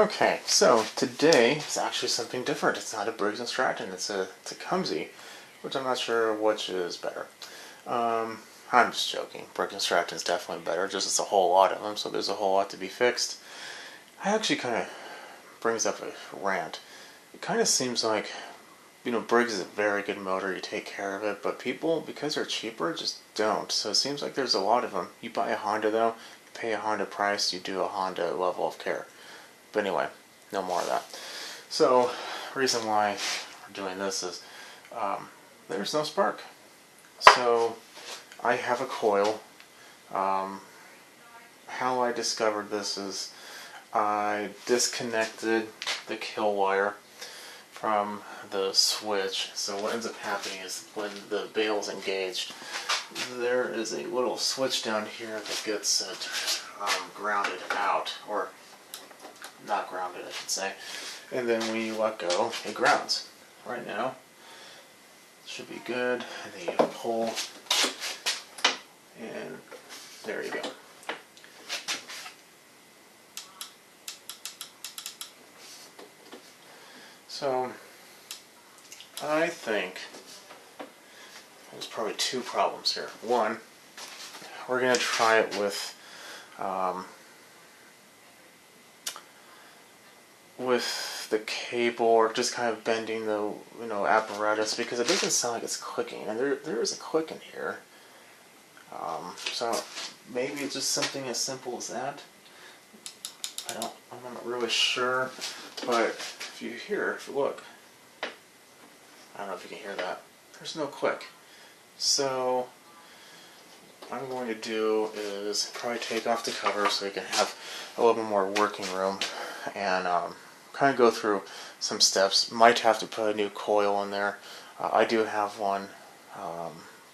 Okay, so today is actually something different. It's not a Briggs & Stratton, it's a Tecumseh, which I'm not sure which is better. I'm just joking. Briggs & Stratton is definitely better, just it's a whole lot of them, so there's a whole lot to be fixed. I actually kind of brings up a rant. It kind of seems like, Briggs is a very good motor, you take care of it, but people, because they're cheaper, just don't. So it seems like there's a lot of them. You buy a Honda though, you pay a Honda price, you do a Honda level of care. But anyway, no more of that. So, reason why we're doing this is there's no spark. So, I have a coil. How I discovered this is I disconnected the kill wire from the switch. So what ends up happening is when the bale is engaged, there is a little switch down here that gets grounded out, or not grounded, I should say. And then when you let go, it grounds. Right now, it should be good. And then you pull, and there you go. So, I think there's probably two problems here. One, we're going to try it with the cable, or just kind of bending the apparatus, because it doesn't sound like it's clicking, and there is a click in here. So maybe it's just something as simple as that. I'm not really sure, but if you look, I don't know if you can hear that. There's no click. So what I'm going to do is probably take off the cover so we can have a little bit more working room, and kind of go through some steps. Might have to put a new coil in there. I do have one,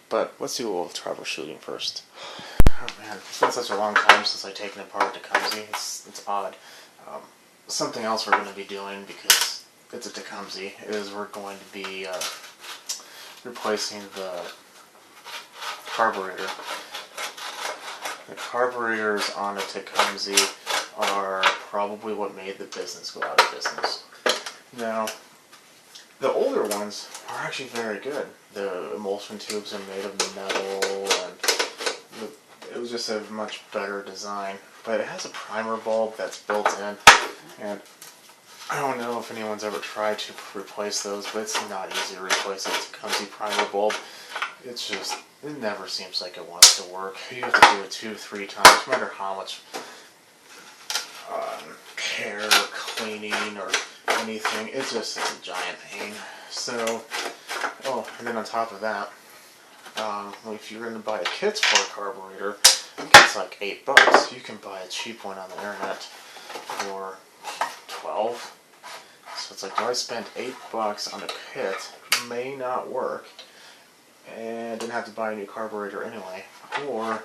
but let's do a little troubleshooting first. Oh man, it's been such a long time since I've taken apart the Tecumseh. It's odd. Something else we're going to be doing, because it's a Tecumseh, is we're going to be replacing the carburetor. The carburetors on a Tecumseh are probably what made the business go out of business. Now, the older ones are actually very good. The emulsion tubes are made of metal, and it was just a much better design. But it has a primer bulb that's built in, and I don't know if anyone's ever tried to replace those, but it's not easy to replace a Tecumseh primer bulb. It's just, it never seems like it wants to work. You have to do it 2-3 times, no matter how much care or cleaning or anything. It just is a giant pain. So, and then on top of that, if you're going to buy a kit for a carburetor, it's like $8. You can buy a cheap one on the internet for $12. So it's like, do I spend $8 on a kit? May not work, and didn't have to buy a new carburetor anyway. Or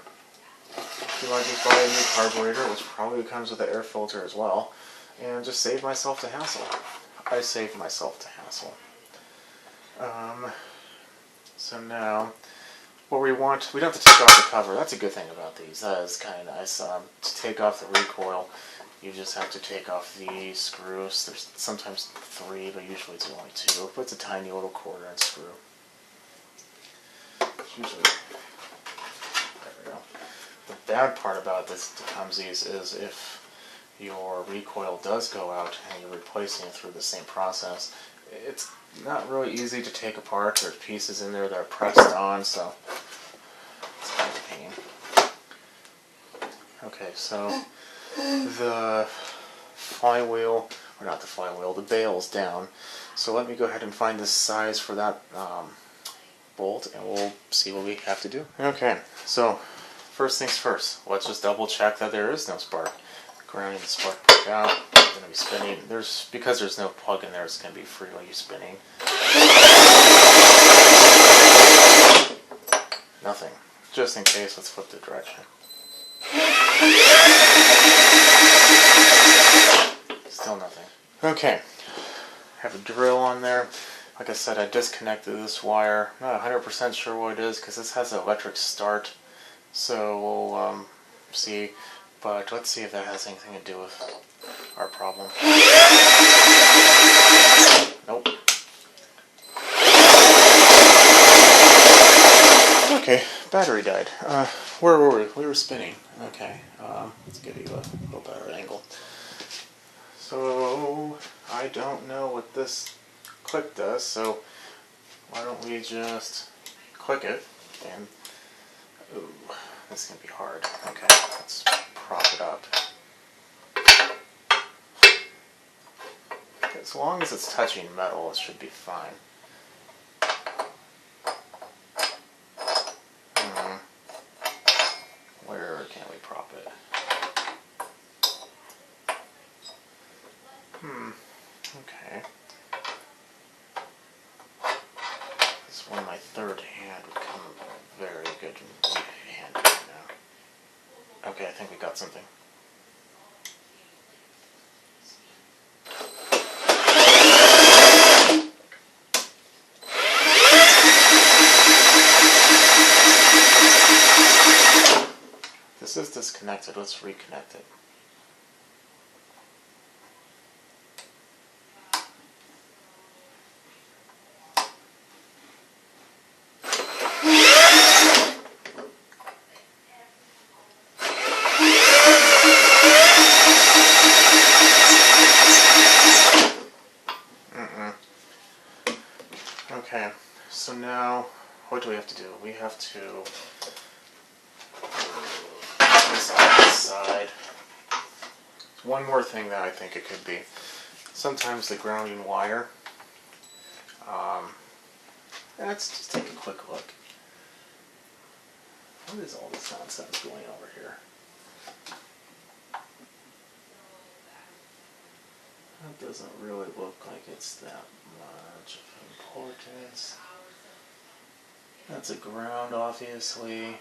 do I just buy a new carburetor, which probably comes with an air filter as well, and just save myself the hassle? I saved myself the hassle. So now, what we don't have to take off the cover. That's a good thing about these. That is kind of nice. To take off the recoil, you just have to take off the screws. There's sometimes 3, but usually it's only 2. But it's a tiny little 1/4-inch screw. It's usually, there we go. The bad part about this Tecumsehs is if your recoil does go out and you're replacing it through the same process, it's not really easy to take apart. There's pieces in there that are pressed on, so it's kind of a pain. Okay, so the flywheel, or not the flywheel, the bale's down. So let me go ahead and find the size for that bolt, and we'll see what we have to do. Okay, so first things first, let's just double check that there is no spark. Grounding the spark plug out. It's going to be spinning. Because there's no plug in there, it's going to be freely spinning. Nothing. Just in case, let's flip the direction. Still nothing. Okay. Have a drill on there. Like I said, I disconnected this wire. Not 100% sure what it is, because this has an electric start. So we'll see. But let's see if that has anything to do with our problem. Nope. Okay, battery died. Where were we? We were spinning. Okay, let's give you a little better angle. So, I don't know what this click does, so why don't we just click it, and, ooh, this is going to be hard. Okay, let's prop it up. As long as it's touching metal, it should be fine. Where can we prop it? Okay. This one, my third hand would come very good hand right now. Okay, I think we got something. This is disconnected. Let's reconnect it. Okay, so now what do we have to do? We have to put this on the side. One more thing that I think it could be. Sometimes the grounding wire. Let's just take a quick look. What is all this nonsense going over here? That doesn't really look like it's that much of importance. That's a ground, obviously.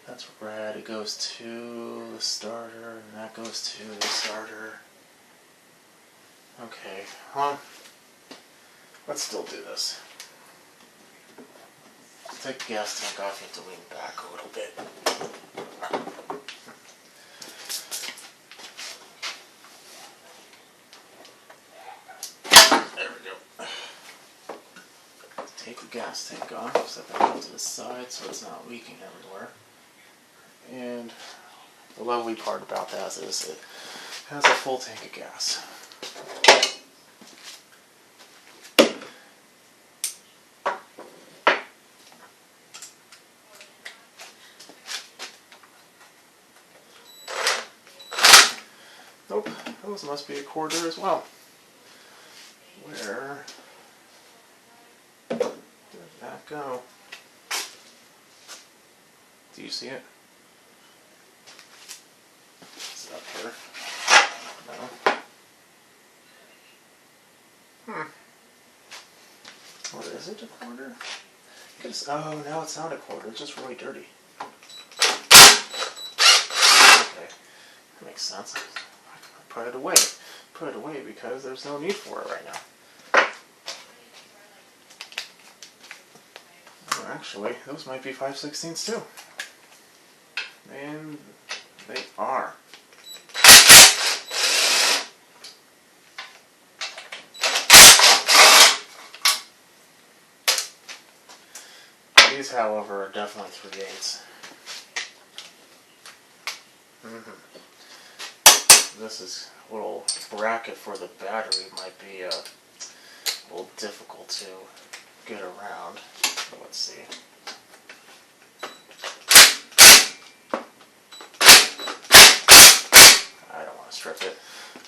That's red. It goes to the starter, and that goes to the starter. Okay, well, let's still do this. Take the gas tank off. You have to lean back a little bit. There we go. Take the gas tank off. Set that off to the side so it's not leaking everywhere. And the lovely part about that is it has a full tank of gas. Nope, those must be a quarter as well. Where did that go? Do you see it? Is it up here? No. Or is it a quarter? Oh, no, it's not a quarter. It's just really dirty. Okay, that makes sense. Put it away. Put it away because there's no need for it right now. Well, actually, those might be 5/16 too. And they are. These, however, are definitely 3/8. This is a little bracket for the battery. Might be a little difficult to get around. So let's see. I don't want to strip it.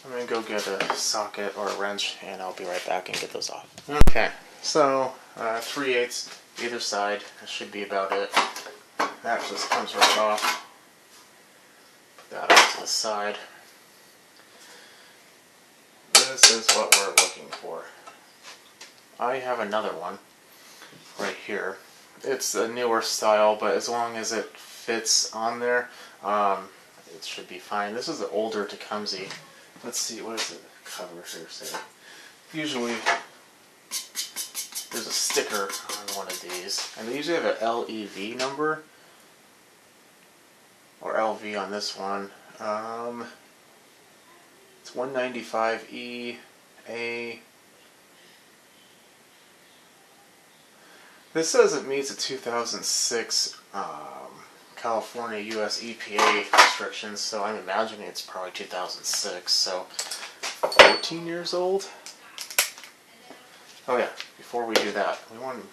I'm going to go get a socket or a wrench, and I'll be right back and get those off. Okay, so 3/8 either side. That should be about it. That just comes right off. Put that off to the side. This is what we're looking for. I have another one right here. It's a newer style, but as long as it fits on there, it should be fine. This is an older Tecumseh. Let's see, what does the cover here say? Usually, there's a sticker on one of these, and they usually have an LEV number. or LV on this one. It's 195 EA. This says it meets a 2006 California US EPA restrictions, so I'm imagining it's probably 2006, so 14 years old. Oh yeah, before we do that, we want to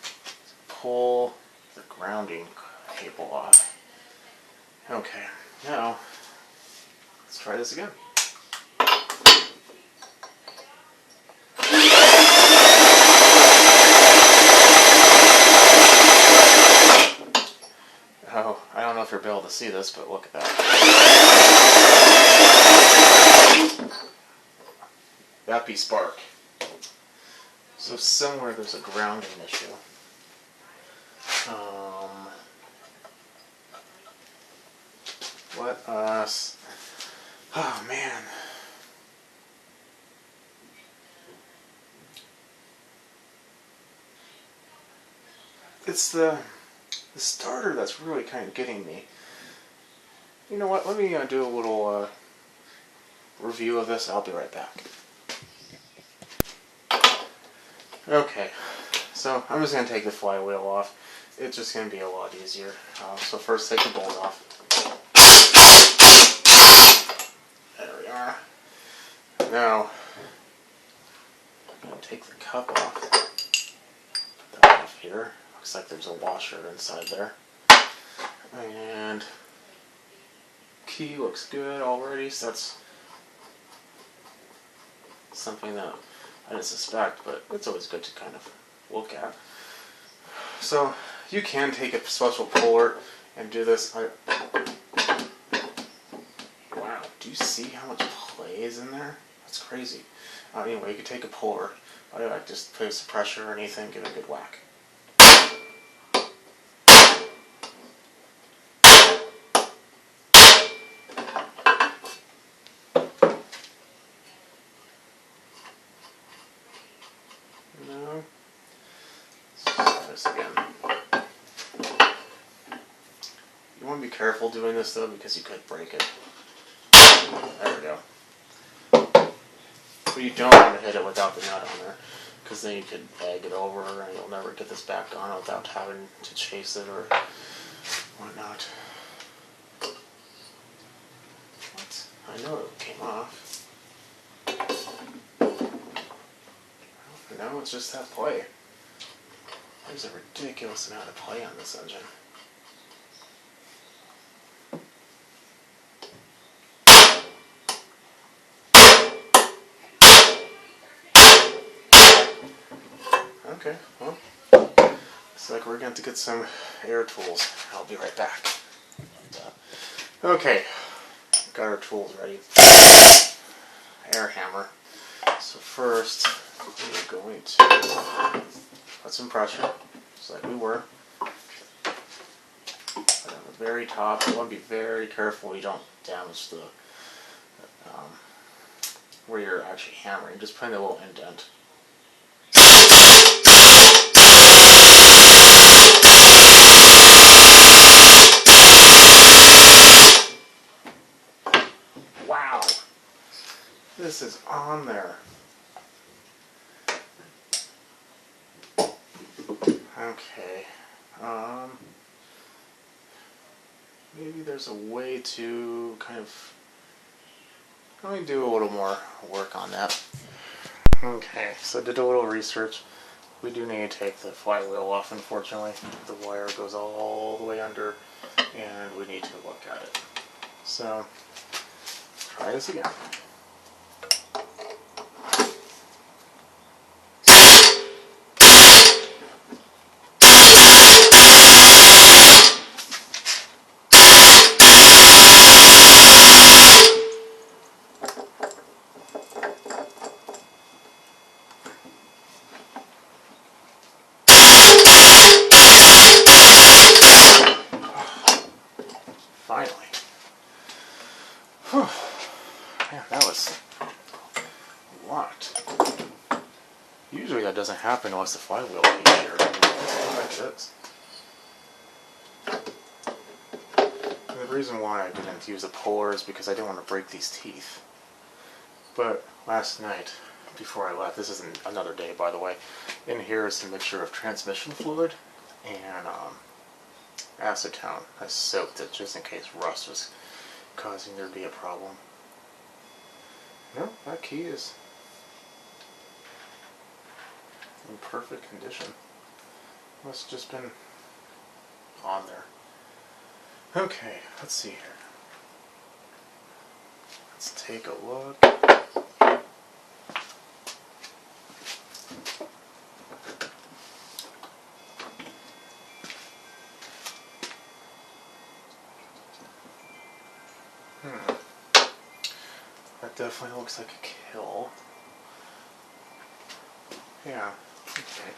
pull the grounding cable off. Okay, now let's try this again. Oh, I don't know if you'll be able to see this, but look at that. That be spark. So somewhere there's a grounding issue. Let us... Oh, man. It's the starter that's really kind of getting me. You know what? Let me do a little review of this. I'll be right back. Okay. So I'm just going to take the flywheel off. It's just going to be a lot easier. So first take the bolt off. There we are. Now, I'm going to take the cup off. Put that off here. Looks like there's a washer inside there. And key looks good already, so that's something that I didn't suspect, but it's always good to kind of look at. So you can take a special puller and do this. Wow, do you see how much play is in there? That's crazy. Anyway, you could take a puller. Just put some pressure or anything, give it a good whack. No. Let's try this again. You want to be careful doing this though, because you could break it. There we go. But you don't want to hit it without the nut on there, because then you could bag it over and you'll never get this back on without having to chase it or whatnot. What? I know it came off. No, it's just that play. There's a ridiculous amount of play on this engine. Okay, well, looks like we're going to get some air tools. I'll be right back. Okay, got our tools ready. Air hammer. So first, we're going to put some pressure, just like we were. Put it on the very top. You want to be very careful you don't damage the where you're actually hammering. Just put in a little indent. Wow, this is on there. Okay, maybe there's a way to kind of, let me do a little more work on that. Okay, so I did a little research. We do need to take the flywheel off, unfortunately. The wire goes all the way under, and we need to look at it. So, try this again. Finally. Whew. Man, that was a lot. Usually that doesn't happen unless the flywheel is here. Like this. And the reason why I didn't use a puller is because I didn't want to break these teeth. But last night, before I left, this is another day by the way, in here is a mixture of transmission fluid and acetone. I soaked it just in case rust was causing there to be a problem. No, that key is in perfect condition. Must have just been on there. Okay, let's see here. Let's take a look. That definitely looks like a kill. Yeah, okay.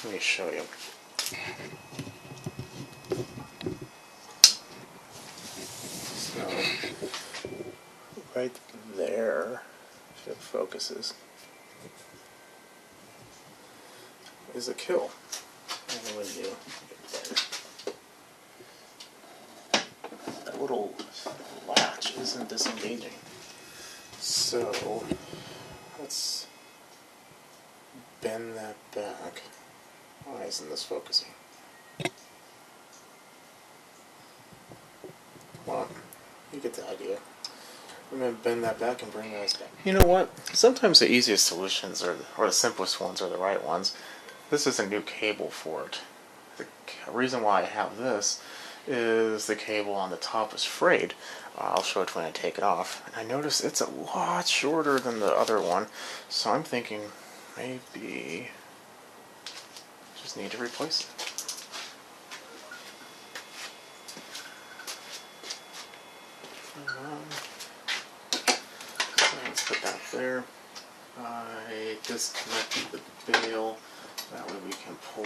Let me show you. So, right there, if it focuses, is a kill. And when you get there, that little latch isn't disengaging. So, let's bend that back. Why isn't this focusing? Well, you get the idea. I'm going to bend that back and bring those back. You know what? Sometimes the easiest solutions or the simplest ones are the right ones. This is a new cable for it. The reason why I have this is the cable on the top is frayed. I'll show it when I take it off. And I notice it's a lot shorter than the other one. So I'm thinking maybe just need to replace it. So let's put that there. I disconnected the bail. That way we can pull.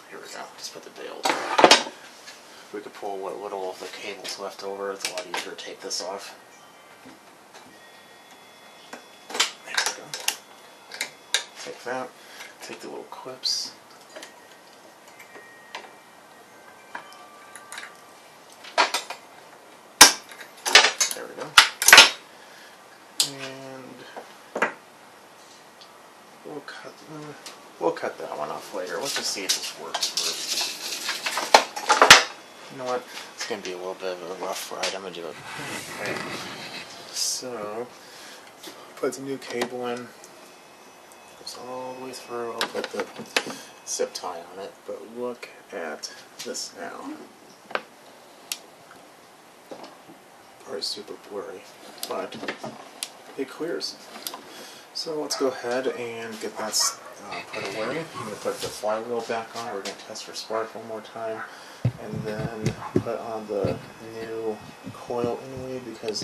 Here we go. Just put the bail there. If we could pull what little of the cable's left over, it's a lot easier to take this off. There we go. Take that. Take the little clips. There we go. And we'll cut that one off later. Let's just see if this works first. You know what? It's going to be a little bit of a rough ride. I'm going to do it. Okay. So, put the new cable in. Goes all the way through. I'll put the zip tie on it. But look at this now. Probably super blurry, but it clears. So let's go ahead and get that put away. I'm going to put the flywheel back on. We're going to test for spark one more time. And then put on the new coil anyway, because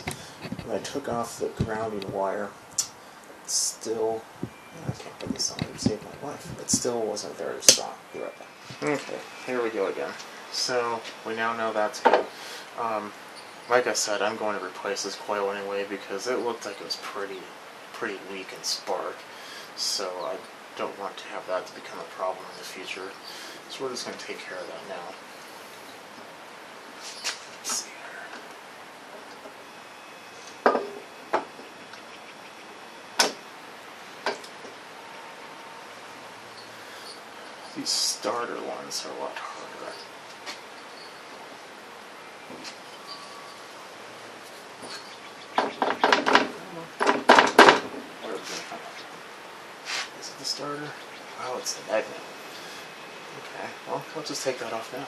when I took off the grounding wire, it still, I can't put this on to save my life. It still wasn't very strong. Be right back. Okay, here we go again. So we now know that's good. Like I said, I'm going to replace this coil anyway because it looked like it was pretty weak and spark. So I don't want to have that to become a problem in the future. So we're just going to take care of that now. Let's see here. These starter ones are a lot harder. Is it the starter? Oh, it's the magnet. Okay, well, we'll just take that off now.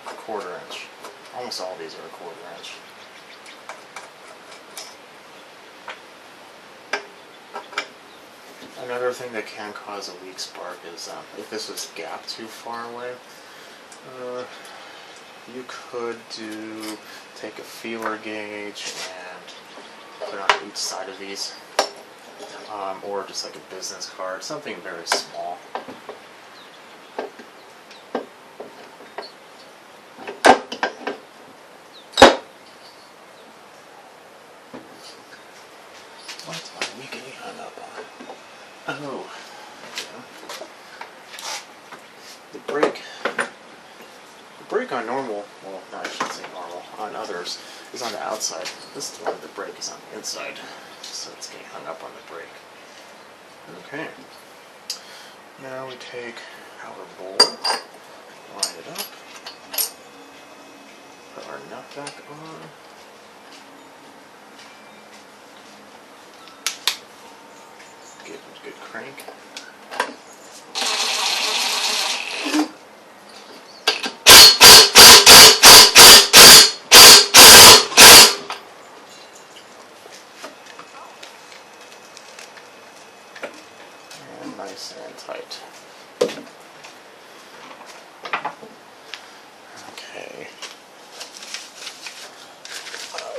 1/4 inch. Almost all these are 1/4 inch. Another thing that can cause a weak spark is if this was gapped too far away, you could take a feeler gauge and put it on each side of these, or just like a business card, something very small. brake on normal, well, no, I shouldn't say normal, on others is on the outside. This one, the brake is on the inside, so it's getting hung up on the brake. Okay. Now we take our bowl, line it up, put our nut back on. Give it a good crank. And nice and tight. Okay.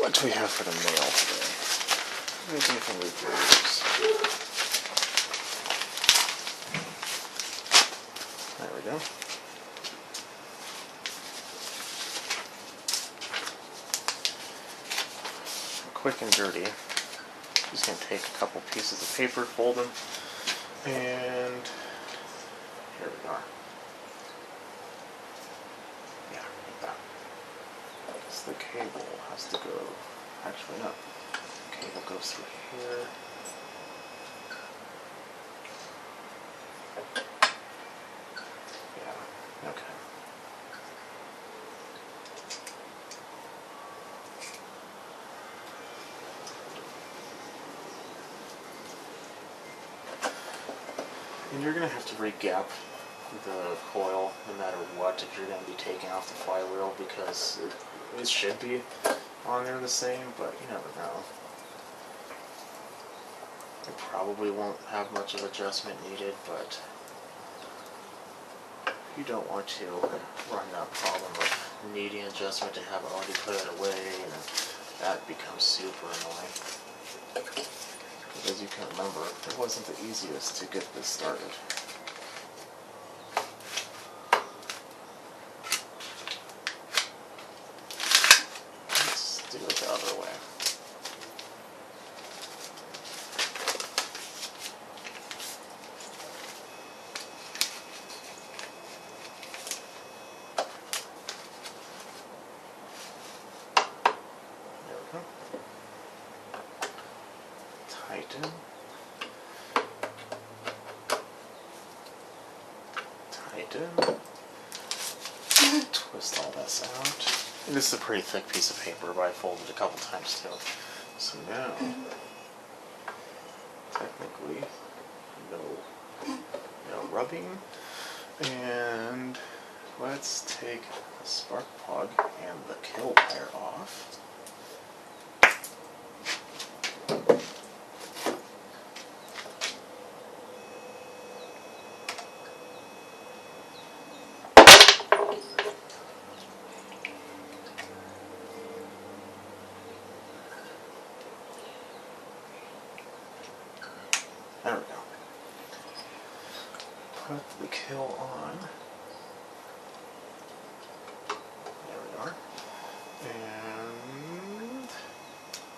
What do we have for the mail today? Anything from reviews. There we go. Quick and dirty. Just going to take a couple pieces of paper, fold them, and here we are. Yeah, like that. So the cable has to go, actually no, the cable goes through here. Yeah, okay. And you're going to have to re-gap the coil no matter what if you're going to be taking off the flywheel, because it should be on there the same, but you never know. It probably won't have much of adjustment needed, but you don't want to run that problem of needing adjustment to have already put it away, and that becomes super annoying. As you can remember, it wasn't the easiest to get this started. Let's do it the other way. There we go. Tighten. Tighten. Twist all this out. And this is a pretty thick piece of paper, but I folded it a couple times too. So now, technically, no rubbing. And let's take the spark plug and the kill wire off. There we go. Put the kill on. There we are. And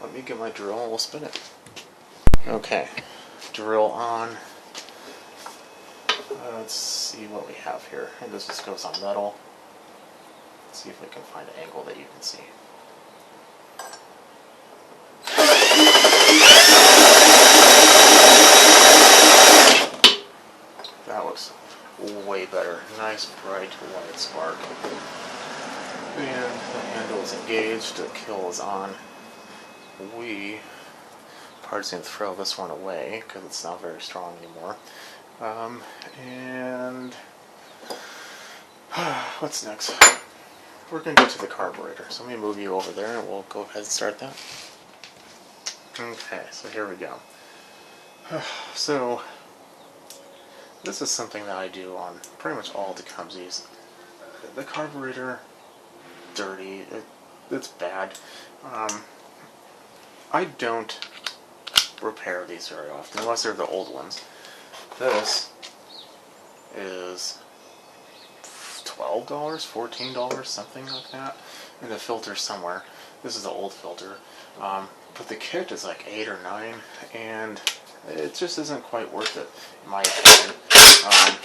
let me get my drill and we'll spin it. Okay, drill on. Let's see what we have here. And this just goes on metal. Let's see if we can find an angle that you can see. That looks way better. Nice, bright, white spark. And the handle is engaged, the kill is on. We part's going to throw this one away because it's not very strong anymore. And what's next? We're going to go to the carburetor. So let me move you over there and we'll go ahead and start that. Okay, so here we go. So this is something that I do on pretty much all Tecumsehs. The carburetor, dirty, it's bad. I don't repair these very often, unless they're the old ones. This is $12, $14, something like that, and the filter somewhere. This is the old filter, but the kit is like 8 or 9, and it just isn't quite worth it, in my opinion. I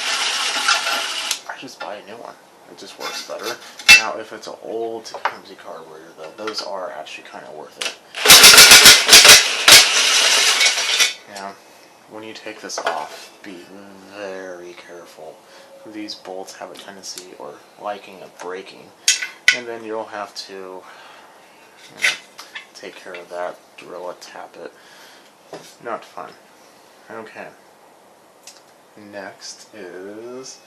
just buy a new one. It just works better. Now, if it's an old Tecumseh carburetor, though, those are actually kind of worth it. Now, when you take this off, be very careful. These bolts have a tendency or liking of breaking, and then you'll have to take care of that, drill it, tap it. Not fun. Okay. Next is,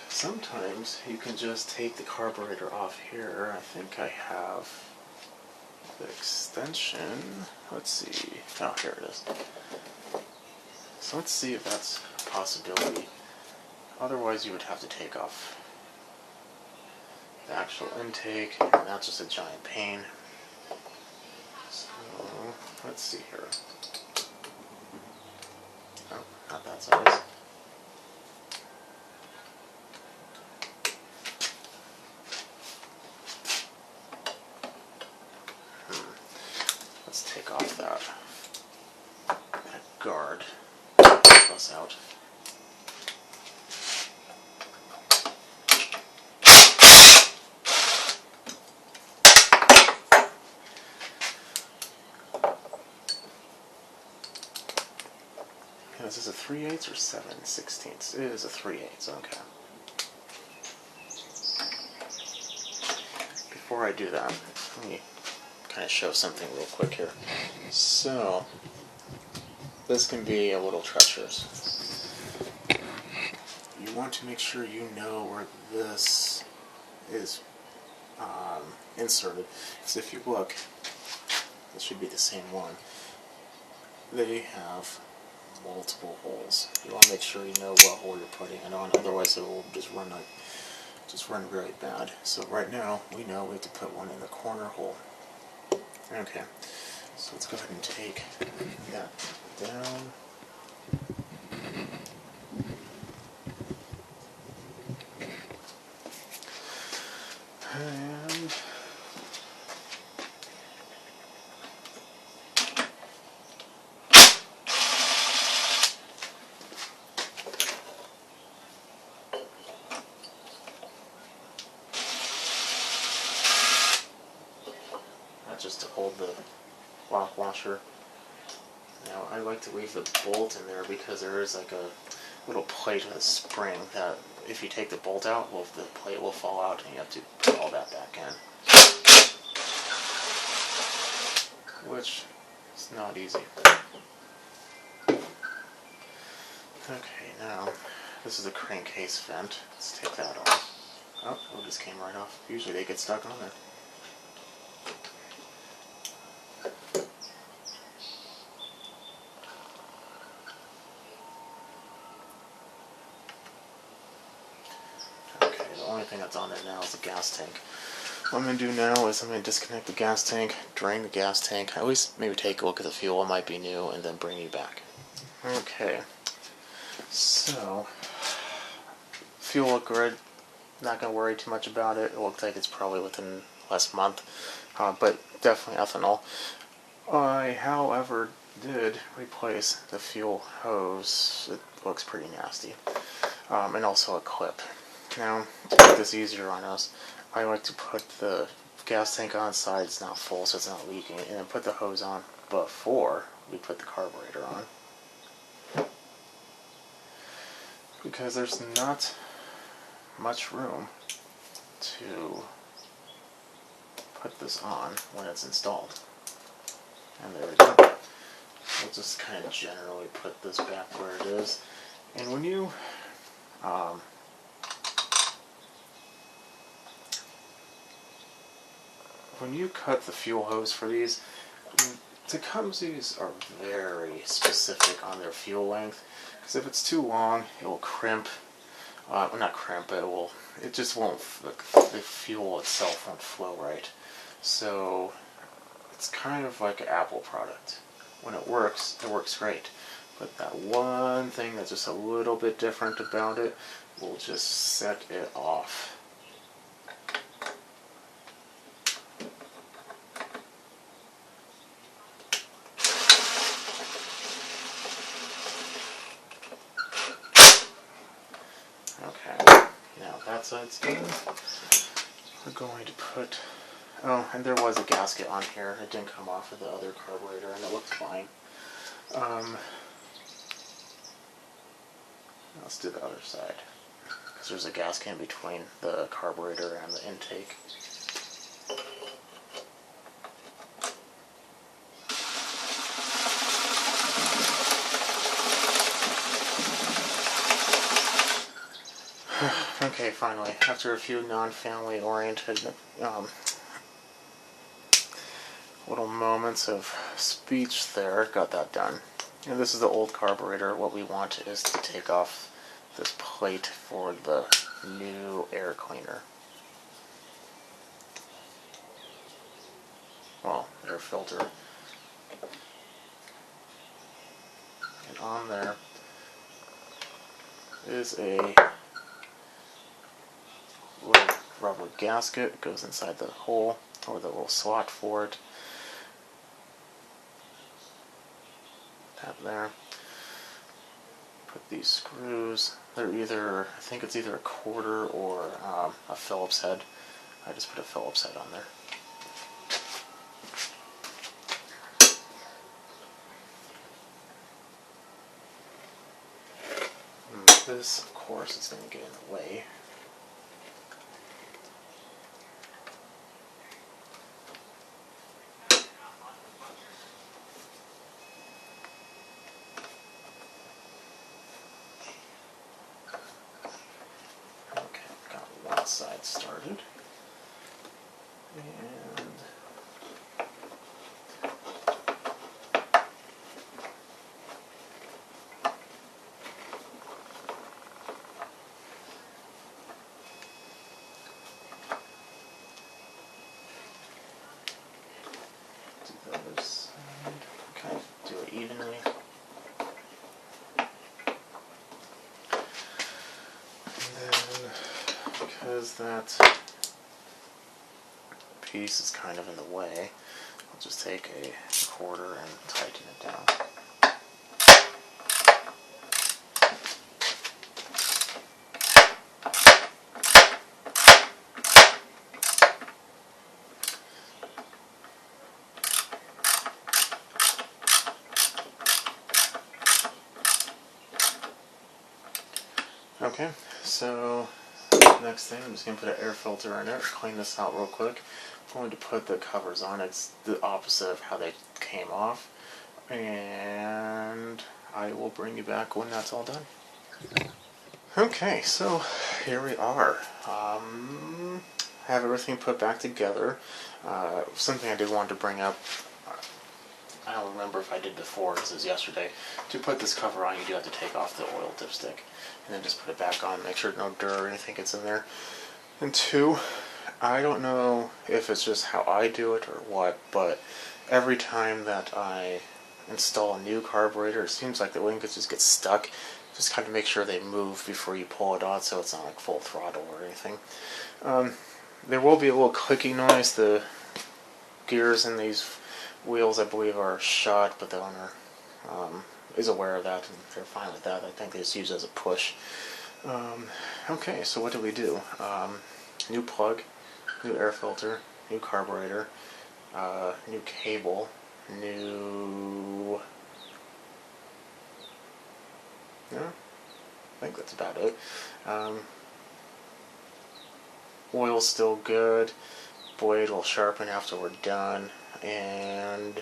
sometimes you can just take the carburetor off here. I think I have the extension. Let's see. Oh, here it is. So let's see if that's a possibility. Otherwise, you would have to take off the actual intake, and that's just a giant pain. So let's see here. Oh, not that size. Let's take off that guard. Plus out. Is this a 3/8 or 7/16? It is a 3/8, okay. Before I do that, let me kind of show something real quick here. So, this can be a little treacherous. You want to make sure you know where this is inserted. So if you look, this should be the same one. They have multiple holes. You want to make sure you know what hole you're putting it on, otherwise it will just run very bad. So right now we know we have to put one in the corner hole. Okay, so let's go ahead and take that down. And just to hold the lock washer. Now I like to leave the bolt in there because there is like a little plate with a spring that if you take the bolt out, the plate will fall out and you have to put all that back in. Which is not easy. Okay, now this is the crankcase vent. Let's take that off. Oh, it just came right off. Usually they get stuck on there. The only thing that's on there now is the gas tank. What I'm going to do now is I'm going to disconnect the gas tank, drain the gas tank, at least maybe take a look at the fuel, it might be new, and then bring you back. Okay, so fuel looked good, not going to worry too much about it. It looks like it's probably within last month, but definitely ethanol. I, however, did replace the fuel hose. It looks pretty nasty, and also a clip. Now, to make this easier on us, I like to put the gas tank on side it's not full so it's not leaking, and then put the hose on before we put the carburetor on. Because there's not much room to put this on when it's installed. And there we go. We'll just kind of generally put this back where it is. And when you cut the fuel hose for these, Tecumsehs are very specific on their fuel length, because if it's too long, it will crimp. Well, not crimp, but it just won't, the fuel itself won't flow right. So it's kind of like an Apple product. When it works great. But that one thing that's just a little bit different about it will just set it off. Okay. that side's done, we're going to put... Oh, and there was a gasket on here. It didn't come off of the other carburetor, and it looked fine. Let's do the other side, because there's a gasket in between the carburetor and the intake. Okay, finally, after a few non-family oriented little moments of speech there, got that done. And this is the old carburetor. What we want is to take off this plate for the new air cleaner. Well, air filter. And on there is a little rubber gasket. It goes inside the hole, or the little slot for it. Tap there. Put these screws. They're either, I think it's either a quarter or a Phillips head. I just put a Phillips head on there. And this, of course, is going to get in the way. Side started, and do the other side. Okay, do it evenly. Because that piece is kind of in the way, I'll just take a quarter and tighten it down. Okay, so next thing, I'm just going to put an air filter in it, clean this out real quick. I'm going to put the covers on. It's the opposite of how they came off. And I will bring you back when that's all done. Okay, so here we are. Have everything put back together. Something I did want to bring up, I don't remember if I did before, because it was yesterday. To put this cover on, you do have to take off the oil dipstick. And then just put it back on, make sure no dirt or anything gets in there. And two, I don't know if it's just how I do it or what, but every time that I install a new carburetor, it seems like the linkage just gets stuck. Just kind of make sure they move before you pull it out so it's not like full throttle or anything. There will be a little clicking noise. The gears in these wheels, I believe, are shot, but the owner is aware of that, and they're fine with that. I think they just use it as a push. Okay, so what do we do? New plug, new air filter, new carburetor, new cable, new... Yeah, I think that's about it. Oil's still good. Blade will sharpen after we're done. And...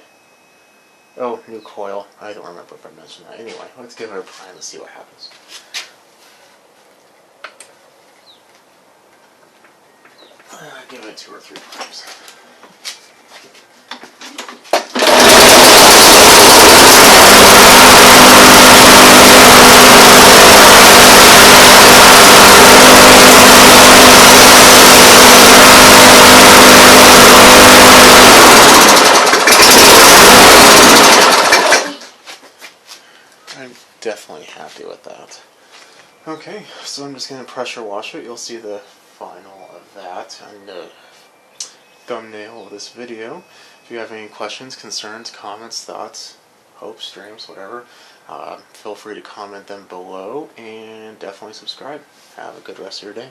oh, new coil. I don't remember if I mentioned that. Anyway, let's give it a prime and see what happens. Give it 2 or 3 primes. I'm definitely happy with that. Okay, so I'm just going to pressure wash it. You'll see the final of that on the thumbnail of this video. If you have any questions, concerns, comments, thoughts, hopes, dreams, whatever, feel free to comment them below, and definitely subscribe. Have a good rest of your day.